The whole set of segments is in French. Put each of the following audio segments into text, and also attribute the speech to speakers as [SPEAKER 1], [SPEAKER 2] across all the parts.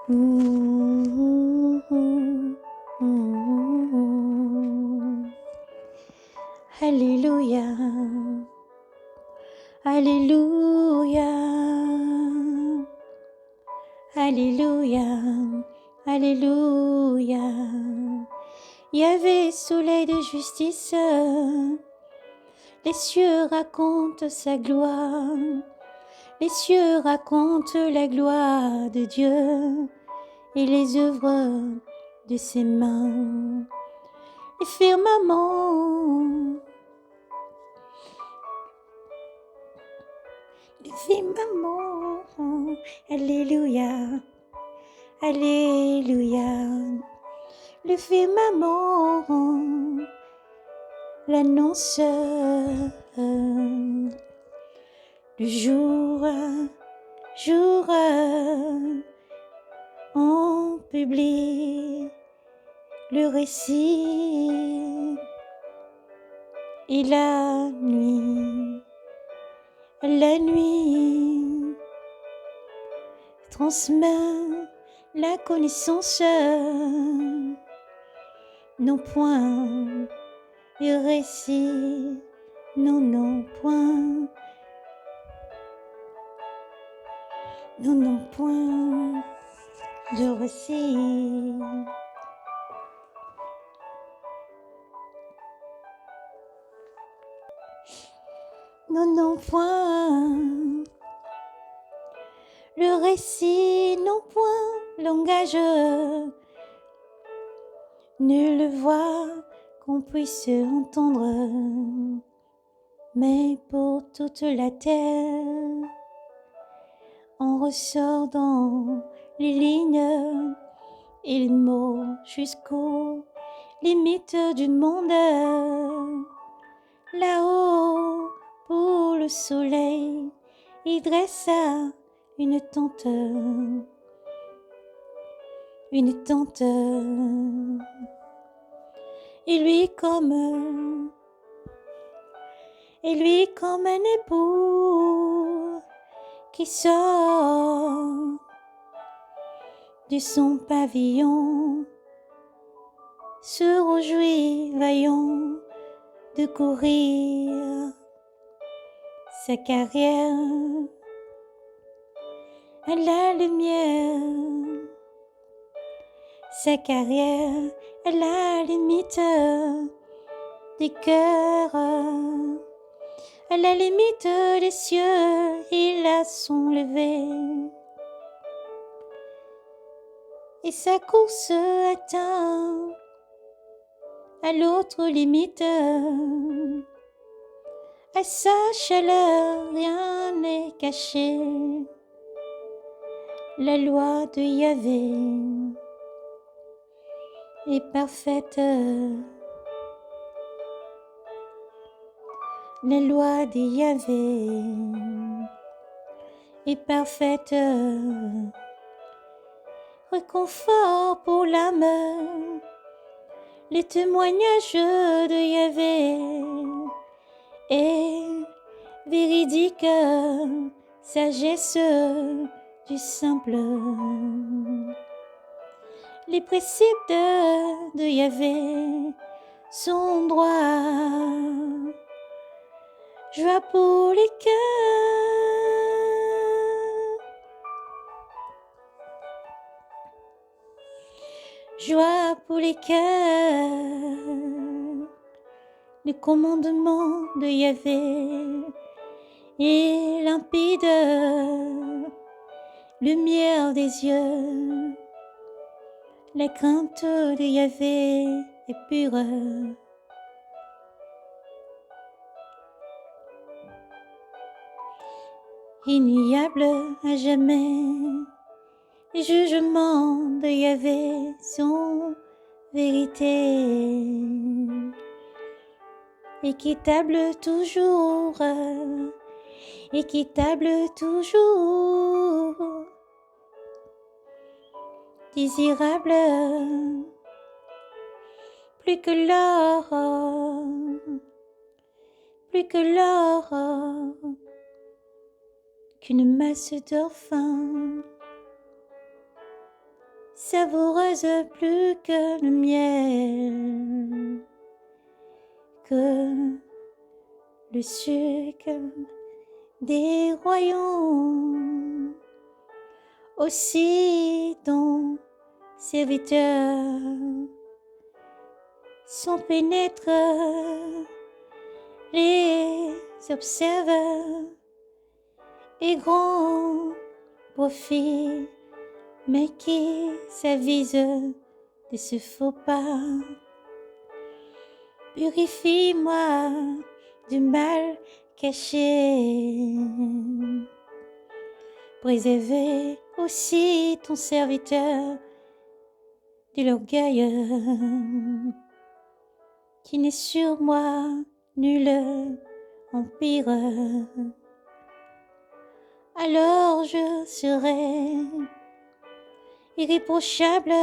[SPEAKER 1] Mmh, mmh, mmh. Alléluia, Alléluia, Alléluia, Alléluia. Yahvé, soleil de justice, les cieux racontent sa gloire, les cieux racontent la gloire de Dieu et les œuvres de ses mains. Les firmaments, les firmaments, Alléluia, Alléluia. Le firmament, l'annonce, le jour, jour, on publie le récit. Et la nuit, transmet la connaissance, non point le récit, non, non point, non, non point de récit. Non, non point le récit, non point langage, nulle voix qu'on puisse entendre, mais pour toute la terre, on ressort dans les lignes et les mots jusqu'aux limites du monde. Là-haut, pour le soleil, il dressa une tente, une tente. Et lui comme un époux qui sort de son pavillon, se réjouit vaillant de courir sa carrière à la lumière, sa carrière à la limite des cœurs, à la limite des cieux, il a son lever. Et sa course atteint à l'autre limite. À sa chaleur, rien n'est caché. La loi de Yahvé est parfaite. La loi de Yahvé est parfaite. Réconfort pour l'âme, les témoignages de Yahvé est véridique, sagesse du simple. Les préceptes de Yahvé sont droits, joie pour les cœurs, joie pour les cœurs. Le commandement de Yahvé est limpide, lumière des yeux. La crainte de Yahvé est pure. Ignoble à jamais, les jugements de Yahvé sont vérité. Équitable toujours, équitable toujours, désirable plus que l'or, plus que l'or, qu'une masse d'or fin. savoureuse plus que le miel, que le sucre des royaumes. Aussi ton serviteur son pénètre, les observe et grand profit, mais qui s'avise de ce faux pas. Purifie-moi du mal caché, préservez aussi ton serviteur de l'orgueil qui n'est sur moi nul empire. Alors je serai irréprochable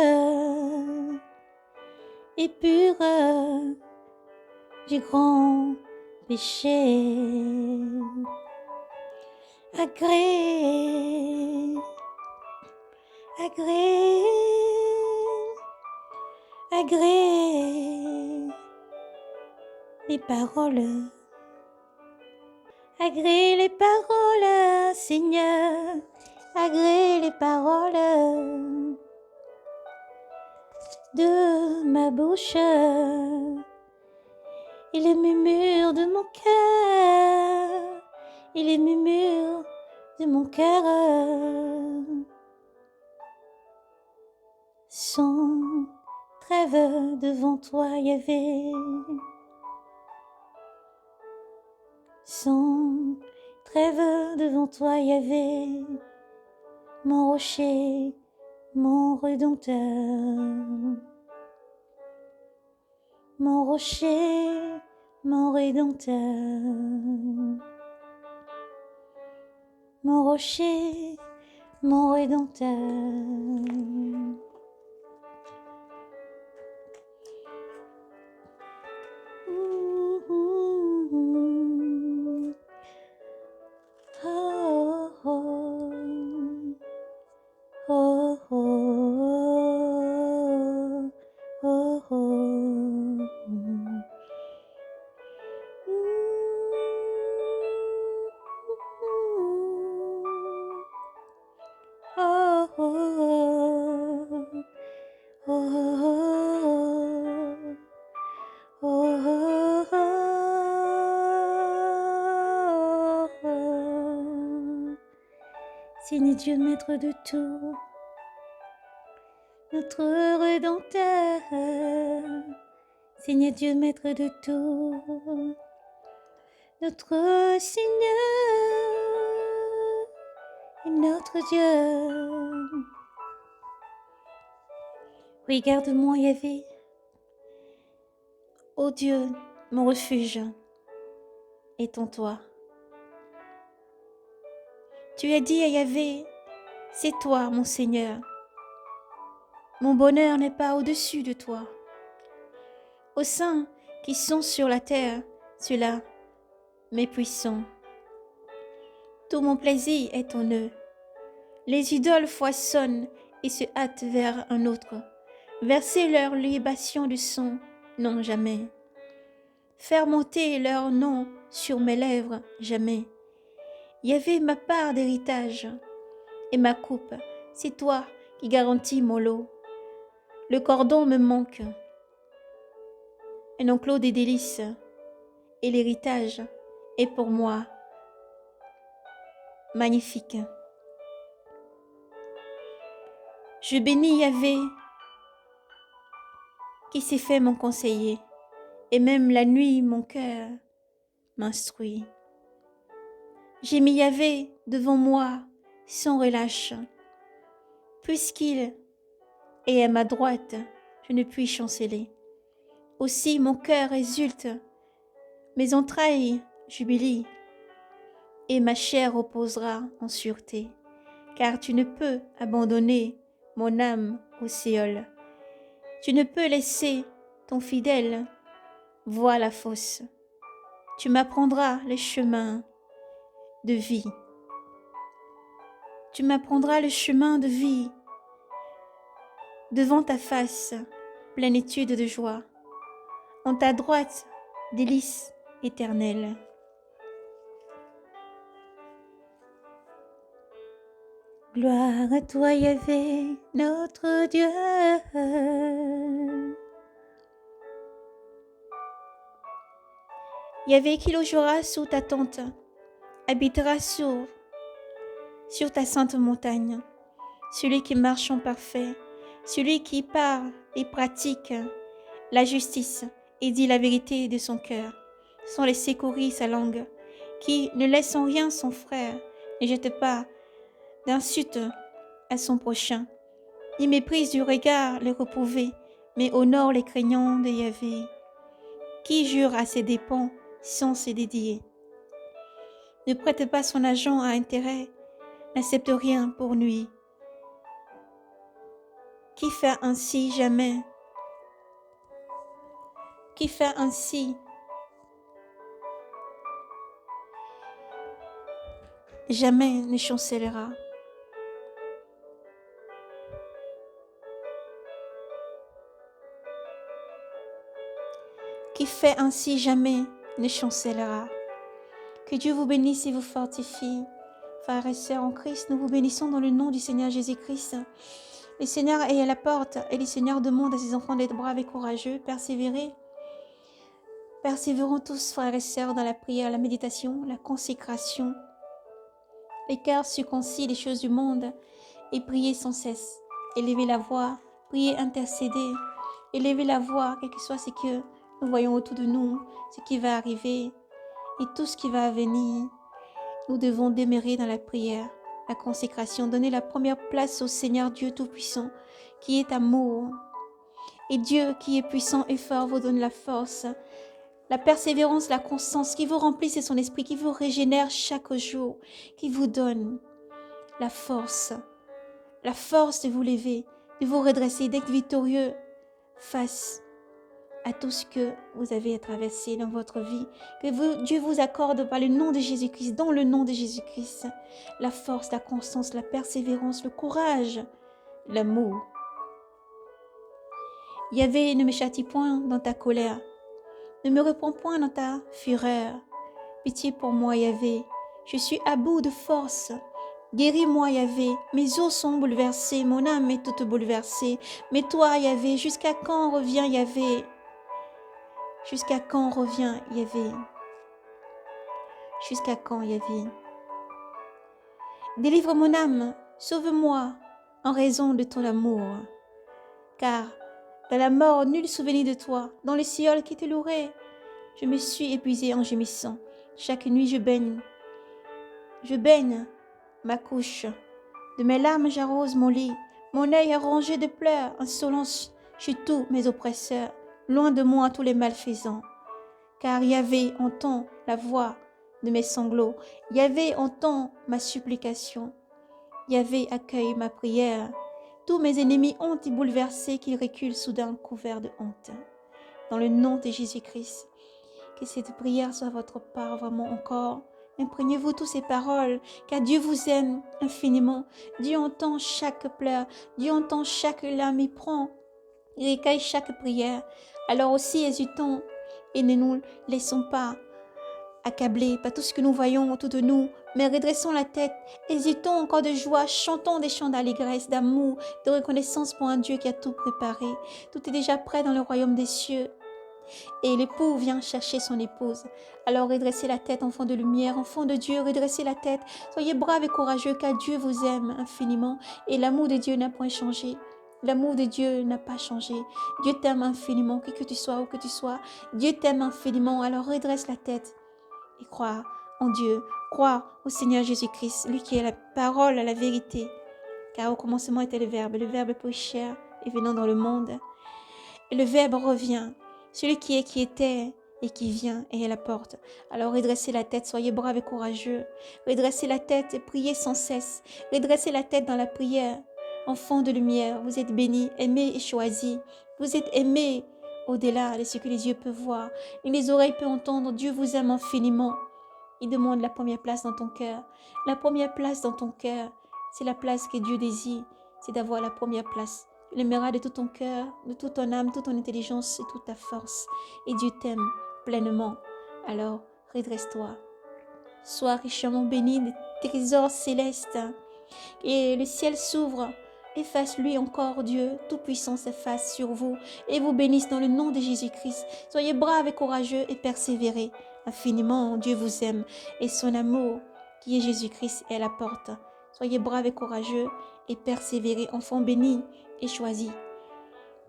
[SPEAKER 1] et pur du grand péché. Agrée, agrée, agrée les paroles, agrée les paroles, Seigneur, agrée les paroles de ma bouche et les murmures de mon cœur, et les murmures de mon cœur sont trêve devant toi, Yahvé, sont trêve devant toi, Yahvé, mon rocher, mon rédempteur, mon rocher, mon rédempteur, mon rocher, mon rédempteur. Seigneur Dieu, maître de tout, notre Rédempteur. Seigneur Dieu, maître de tout, notre Seigneur et notre Dieu. Regarde-moi, Yahvé, ô Dieu, mon refuge est en toi. Tu as dit à Yahvé, c'est toi, mon Seigneur. Mon bonheur n'est pas au-dessus de toi. Aux saints qui sont sur la terre, ceux-là, mes puissants. Tout mon plaisir est en eux. Les idoles foisonnent et se hâtent vers un autre. Verser leur libation de sang, non jamais. Faire monter leur nom sur mes lèvres, jamais. Yahvé, ma part d'héritage et ma coupe, c'est toi qui garantis mon lot. Le cordon me manque, un enclos des délices, et l'héritage est pour moi magnifique. Je bénis Yahvé, qui s'est fait mon conseiller, et même la nuit mon cœur m'instruit. J'ai mis Yahvé devant moi sans relâche, puisqu'il est à ma droite, je ne puis chanceler. Aussi mon cœur exulte, mes entrailles jubilent, et ma chair reposera en sûreté, car tu ne peux abandonner mon âme au Séol. Tu ne peux laisser ton fidèle voir la fosse. Tu m'apprendras les chemins de vie. Tu m'apprendras le chemin de vie. devant ta face, plénitude de joie. En ta droite, délices éternelles. Gloire à toi, Yahvé, notre Dieu. Yahvé qui logera sous ta tente, habitera sur ta sainte montagne. Celui qui marche en parfait, celui qui parle et pratique la justice et dit la vérité de son cœur, sans laisser courir sa langue, qui ne laisse en rien son frère, ne jette pas d'insulte à son prochain, ni méprise du regard les reprouvés, mais honore les craignants de Yahvé, qui jure à ses dépens sans se dédier. Ne prête pas son argent à intérêt, n'accepte rien pour nuire. Qui fait ainsi jamais ne chancellera. Qui fait ainsi jamais ne chancellera. Que Dieu vous bénisse et vous fortifie. Frères et sœurs en Christ, nous vous bénissons dans le nom du Seigneur Jésus-Christ. Le Seigneur est à la porte et le Seigneur demande à ses enfants d'être braves et courageux, persévérer. Persévérons tous, frères et sœurs, dans la prière, la méditation, la consécration. Les cœurs circoncis des choses du monde et priez sans cesse. Élevez la voix, priez, intercédez. Élevez la voix, quel que soit ce que nous voyons autour de nous, ce qui va arriver et tout ce qui va venir. Nous devons demeurer dans la prière, la consécration, donner la première place au Seigneur Dieu Tout-Puissant, qui est amour. Et Dieu qui est puissant et fort vous donne la force, la persévérance, la constance, qui vous remplisse de son esprit, qui vous régénère chaque jour, qui vous donne la force de vous lever, de vous redresser, d'être victorieux face à tout ce que vous avez à traverser dans votre vie. Que Dieu vous accorde par le nom de Jésus-Christ, dans le nom de Jésus-Christ, la force, la constance, la persévérance, le courage, l'amour. Yahvé, ne me châtie point dans ta colère, ne me reprends point dans ta fureur. Pitié pour moi, Yahvé, je suis à bout de force. Guéris-moi, Yahvé, mes os sont bouleversés, mon âme est toute bouleversée. Mais toi, Yahvé, jusqu'à quand revient Yahvé? Jusqu'à quand revient Yahvé? Jusqu'à quand, Yahvé? Délivre mon âme, sauve-moi en raison de ton amour. Car dans la mort, nul souvenir de toi, dans le ciel qui te louerait. Je me suis épuisé en gémissant. Chaque nuit, je baigne ma couche. De mes larmes, j'arrose mon lit. Mon œil est rongé de pleurs, insolence chez tous mes oppresseurs. Loin de moi tous les malfaisants. Car Yahvé entend la voix de mes sanglots. Yahvé entend ma supplication. Yahvé accueille ma prière. Tous mes ennemis ont été bouleversés, qu'ils reculent soudain couverts de honte. Dans le nom de Jésus-Christ, que cette prière soit votre part vraiment encore. Imprégnez-vous tous ces paroles, car Dieu vous aime infiniment. Dieu entend chaque pleur, Dieu entend chaque larme, il prend, il recueille chaque prière. Alors aussi hésitons et ne nous laissons pas accabler par tout ce que nous voyons autour de nous, mais redressons la tête, hésitons encore de joie, chantons des chants d'allégresse, d'amour, de reconnaissance pour un Dieu qui a tout préparé. Tout est déjà prêt dans le royaume des cieux. Et l'époux vient chercher son épouse. Alors redressez la tête, enfants de lumière, enfants de Dieu, redressez la tête. Soyez braves et courageux, car Dieu vous aime infiniment. Et l'amour de Dieu n'a point changé. L'amour de Dieu n'a pas changé. Dieu t'aime infiniment, qui que tu sois, où que tu sois. Dieu t'aime infiniment, alors redresse la tête. Et crois en Dieu, crois au Seigneur Jésus-Christ, lui qui est la parole, la vérité. Car au commencement était le Verbe pris chair et venant dans le monde. Et le Verbe revient. Celui qui était et qui vient est à la porte. Alors redressez la tête, soyez braves et courageux. Redressez la tête et priez sans cesse. Redressez la tête dans la prière. Enfants de lumière, vous êtes bénis, aimés et choisis. Vous êtes aimés au-delà de ce que les yeux peuvent voir et les oreilles peuvent entendre. Dieu vous aime infiniment. Il demande la première place dans ton cœur. La première place dans ton cœur, c'est la place que Dieu désire. C'est d'avoir la première place Tu l'aimeras de tout ton cœur, de toute ton âme, toute ton intelligence et toute ta force. Et Dieu t'aime pleinement. Alors, redresse-toi. Sois richement béni des trésors célestes. Et le ciel s'ouvre et fasse lui encore Dieu Tout-Puissant s'efface sur vous et vous bénisse dans le nom de Jésus-Christ. Soyez braves et courageux et persévérez. Infiniment, Dieu vous aime et son amour, qui est Jésus-Christ, est à la porte. Soyez braves et courageux et persévérez, enfants bénis et choisis.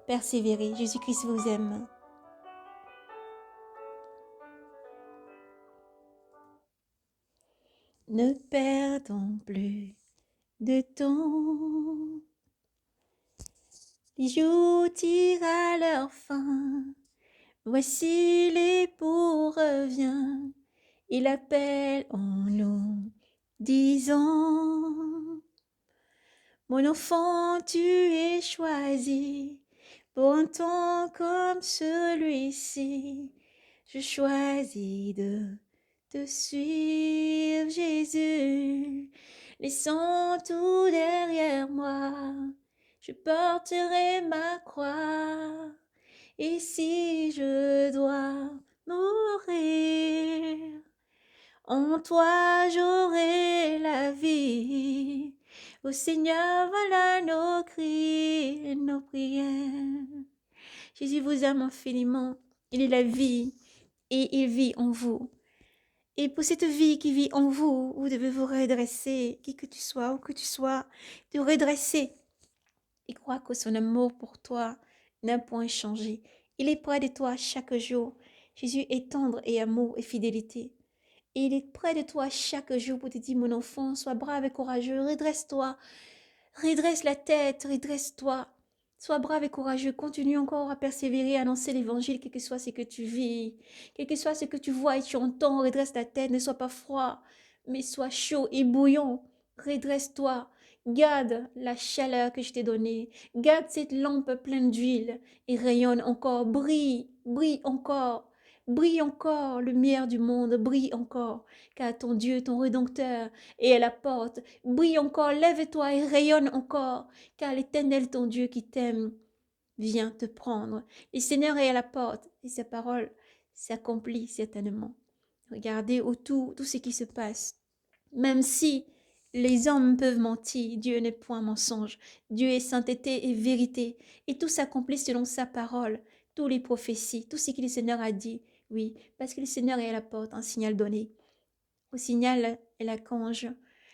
[SPEAKER 1] Persévérez, Jésus-Christ vous aime. Ne perdons plus de temps. Les jours tirent à leur fin. Voici l'époux revient. Il appelle en nous, disant: Mon enfant, tu es choisi pour un temps comme celui-ci. Je choisis de te suivre, Jésus. Laissant tout derrière moi, je porterai ma croix. Et si je dois mourir, en toi j'aurai la vie. Ô Seigneur, voilà nos cris et nos prières. Jésus vous aime infiniment. Il est la vie et il vit en vous. Et pour cette vie qui vit en vous, vous devez vous redresser, qui que tu sois, où que tu sois, te redresser. Et crois que son amour pour toi n'a point changé. Il est près de toi chaque jour. Jésus est tendre et amour et fidélité. Et il est près de toi chaque jour pour te dire, mon enfant, sois brave et courageux, redresse-toi, redresse la tête, redresse-toi. Sois brave et courageux, continue encore à persévérer, à annoncer l'évangile, quel que soit ce que tu vis, quel que soit ce que tu vois et tu entends, redresse ta tête, ne sois pas froid, mais sois chaud et bouillant, redresse-toi, garde la chaleur que je t'ai donnée, garde cette lampe pleine d'huile et rayonne encore, brille, brille encore, lumière du monde, brille encore, car ton Dieu, ton Rédempteur est à la porte, brille encore, lève-toi et rayonne encore, car l'Éternel, ton Dieu qui t'aime, vient te prendre. Le Seigneur est à la porte et sa parole s'accomplit certainement. Regardez autour tout ce qui se passe. Même si les hommes peuvent mentir, Dieu n'est point mensonge. Dieu est sainteté et vérité. Et tout s'accomplit selon sa parole. Toutes les prophéties, tout ce que le Seigneur a dit. Oui, parce que le Seigneur est à la porte, un signal donné. Au signal est la conge.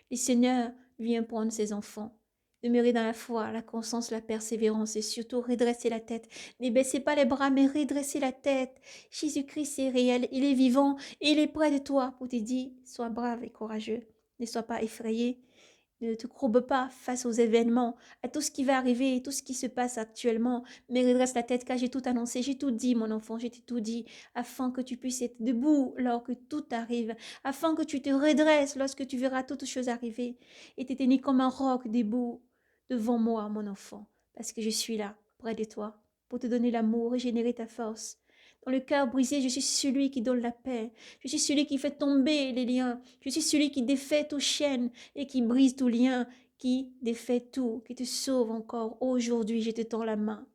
[SPEAKER 1] Le Seigneur vient prendre ses enfants. Demeurez dans la foi, la constance, la persévérance et surtout redressez la tête. Ne baissez pas les bras, mais redressez la tête. Jésus-Christ est réel, il est vivant et il est près de toi pour te dire, sois brave et courageux. Ne sois pas effrayé. Ne te courbe pas face aux événements, à tout ce qui va arriver, tout ce qui se passe actuellement, mais redresse la tête car j'ai tout annoncé, j'ai tout dit mon enfant, j'ai tout dit, afin que tu puisses être debout lorsque tout arrive, afin que tu te redresses lorsque tu verras toutes choses arriver, et te tenir comme un roc debout devant moi mon enfant, parce que je suis là, près de toi, pour te donner l'amour, régénérer ta force. Dans le cœur brisé, je suis celui qui donne la paix. Je suis celui qui fait tomber les liens. Je suis celui qui défait toute chaîne et qui brise tout lien, qui défait tout, qui te sauve encore. Aujourd'hui, je te tends la main.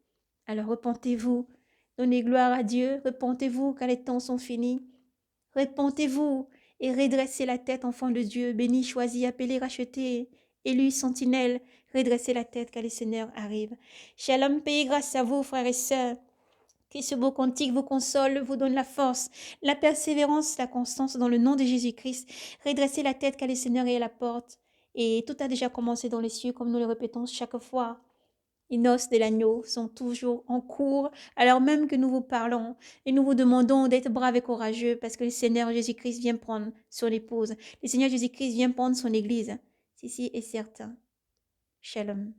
[SPEAKER 1] Alors repentez-vous, donnez gloire à Dieu, repentez-vous car les temps sont finis. Repentez-vous et redressez la tête, enfant de Dieu, béni, choisi, appelé, racheté, élu, sentinelle, redressez la tête car le Seigneur arrive. Shalom, paix, grâce à vous, frères et sœurs. Que ce beau cantique vous console, vous donne la force, la persévérance, la constance dans le nom de Jésus-Christ. Redressez la tête car le Seigneur est à la porte. Et tout a déjà commencé dans les cieux, comme nous le répétons chaque fois. Les noces de l'agneau sont toujours en cours, alors même que nous vous parlons. Et nous vous demandons d'être braves et courageux parce que le Seigneur Jésus-Christ vient prendre son épouse. Le Seigneur Jésus-Christ vient prendre son église. Ceci est certain. Shalom.